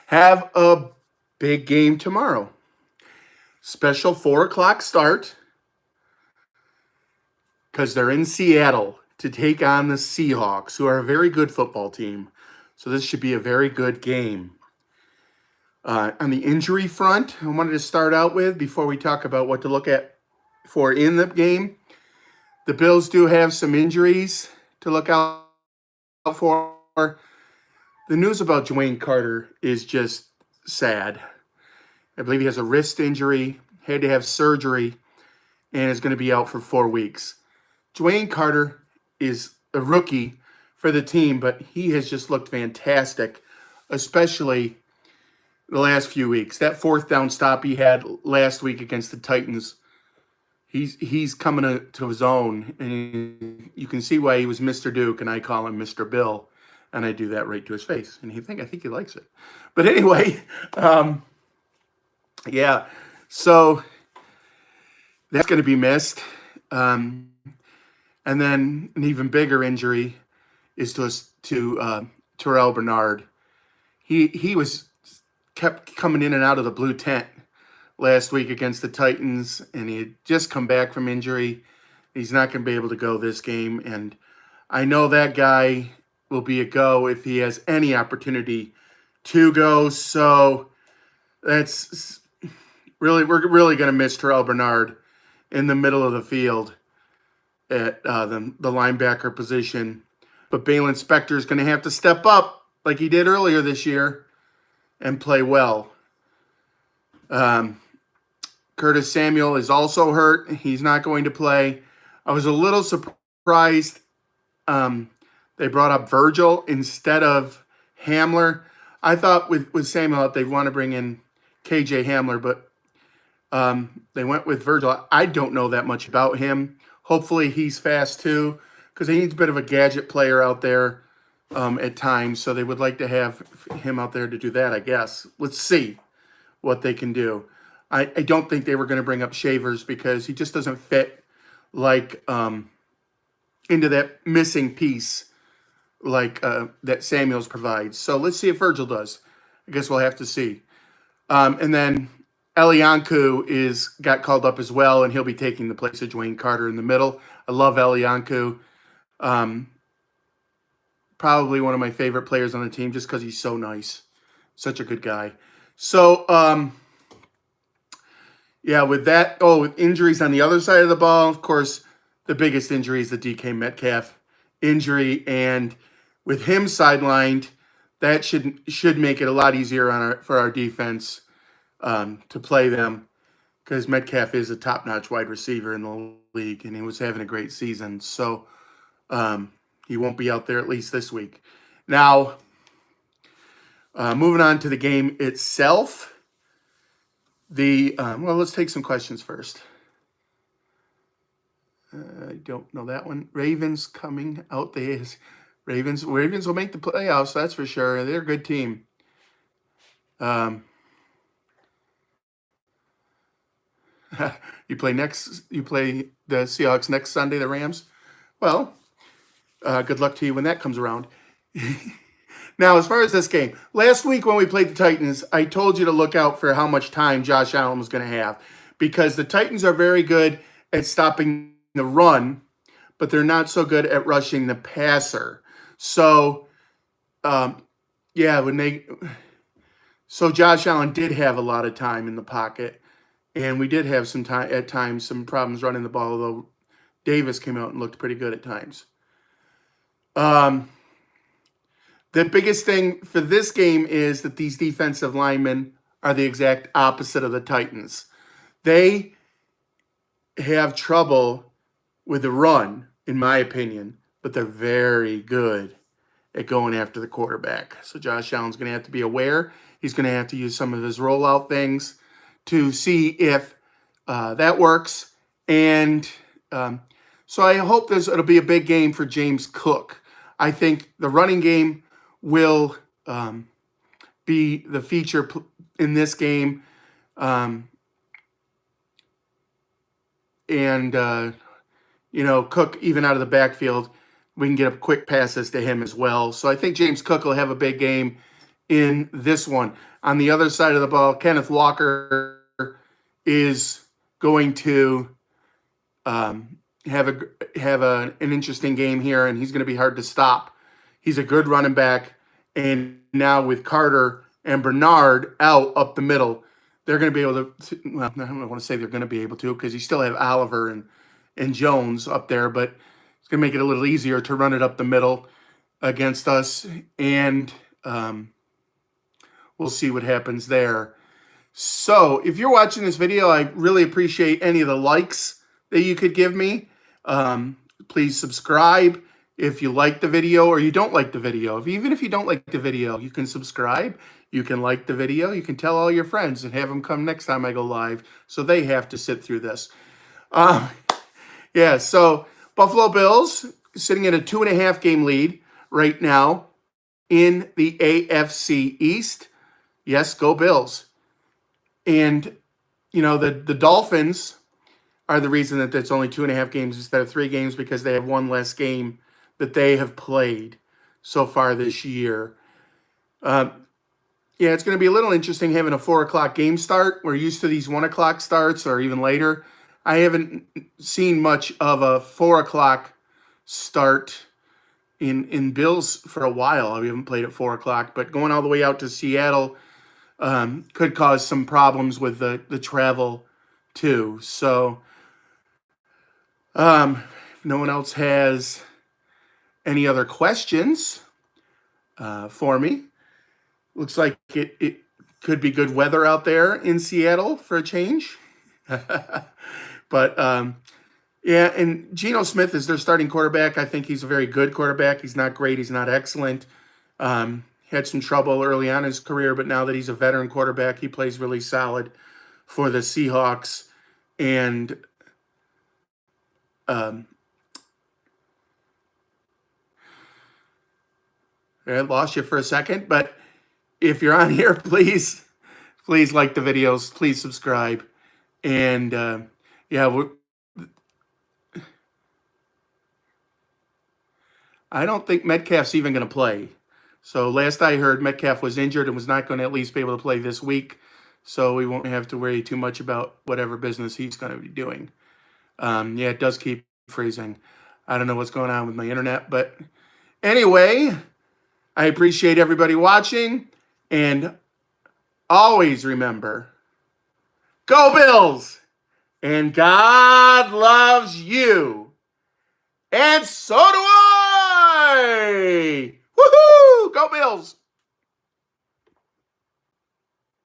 have a big game tomorrow. Special 4 o'clock start because they're in Seattle to take on the Seahawks, who are a very good football team. So this should be a very good game. On the injury front, I wanted to start out with, before we talk about what to look at for in the game, the Bills do have some injuries to look out for. The news about Dwayne Carter is just sad. I believe he has a wrist injury, had to have surgery, and is going to be out for 4 weeks. Dwayne Carter is a rookie for the team, but he has just looked fantastic, especially the last few weeks. That fourth down stop he had last week against the Titans, he's coming to his own, and you can see why he was Mr. Duke, and I call him Mr. Bill, and I do that right to his face, and I think he likes it. But anyway, yeah, so that's going to be missed. And then an even bigger injury is to Terrell Bernard. He kept coming in and out of the blue tent last week against the Titans, and he had just come back from injury. He's not going to be able to go this game, and I know that guy will be a go if he has any opportunity to go. So that's we're really going to miss Terrell Bernard in the middle of the field at the linebacker position. But Balin Spector is going to have to step up like he did earlier this year and play well. Curtis Samuel is also hurt. He's not going to play. I was a little surprised they brought up Virgil instead of Hamler. I thought with Samuel they want to bring in KJ Hamler, but they went with Virgil. I don't know that much about him. Hopefully he's fast too, because he needs a bit of a gadget player out there at times. So they would like to have him out there to do that, I guess. Let's see what they can do. I don't think they were going to bring up Shavers because he just doesn't fit like into that missing piece like that Samuels provides. So let's see if Virgil does. I guess we'll have to see. And then Elianku got called up as well, and he'll be taking the place of Dwayne Carter in the middle. I love Elianku. Probably one of my favorite players on the team just because he's so nice. Such a good guy. So, yeah, with that, with injuries on the other side of the ball, of course, the biggest injury is the DK Metcalf injury, and with him sidelined, that should make it a lot easier for our defense to play them, because Metcalf is a top-notch wide receiver in the league, and he was having a great season. So he won't be out there at least this week. Now, moving on to the game itself. Let's take some questions first. I don't know that one. Ravens coming out. Ravens will make the playoffs, that's for sure. They're a good team. You play the Seahawks next Sunday, the Rams. Well, good luck to you when that comes around. Now, as far as this game, last week when we played the Titans, I told you to look out for how much time Josh Allen was going to have, because the Titans are very good at stopping the run, but they're not so good at rushing the passer. So, so Josh Allen did have a lot of time in the pocket, and we did have some problems running the ball, although Davis came out and looked pretty good at times. The biggest thing for this game is that these defensive linemen are the exact opposite of the Titans. They have trouble with the run, in my opinion, but they're very good at going after the quarterback. So Josh Allen's going to have to be aware. He's going to have to use some of his rollout things to see if that works. And so I hope it'll be a big game for James Cook. I think the running game will be the feature in this game. Cook, even out of the backfield, we can get up quick passes to him as well. So I think James Cook will have a big game, in this one. On the other side of the ball, Kenneth Walker is going to have an interesting game here, and he's going to be hard to stop. He's a good running back, and now with Carter and Bernard out up the middle, they're going to be able to. Well, I don't want to say they're going to be able to because you still have Oliver and Jones up there, but it's going to make it a little easier to run it up the middle against us, and we'll see what happens there. So if you're watching this video, I really appreciate any of the likes that you could give me. Please subscribe if you like the video or you don't like the video. Even if you don't like the video, you can subscribe. You can like the video. You can tell all your friends and have them come next time I go live so they have to sit through this. Yeah, so Buffalo Bills sitting at a 2.5 game lead right now in the AFC East. Yes, go Bills. And, you know, the Dolphins are the reason that it's only 2.5 games instead of 3 games because they have one less game that they have played so far this year. Yeah, it's going to be a little interesting having a 4 o'clock game start. We're used to these 1 o'clock starts or even later. I haven't seen much of a 4 o'clock start in Bills for a while. We haven't played at 4 o'clock, but going all the way out to Seattle could cause some problems with the travel too. So if no one else has any other questions for me, looks like it could be good weather out there in Seattle for a change. But yeah, and Geno Smith is their starting quarterback. I think he's a very good quarterback. He's not great. He's not excellent. Had some trouble early on in his career, but now that he's a veteran quarterback, he plays really solid for the Seahawks. And I lost you for a second, but if you're on here, please like the videos, please subscribe, and yeah, I don't think Metcalf's even going to play. So last I heard, Metcalf was injured and was not going to at least be able to play this week. So we won't have to worry too much about whatever business he's going to be doing. Yeah, it does keep freezing. I don't know what's going on with my internet. But anyway, I appreciate everybody watching. And always remember, go Bills! And God loves you. And so do I! Woohoo! Go Bills!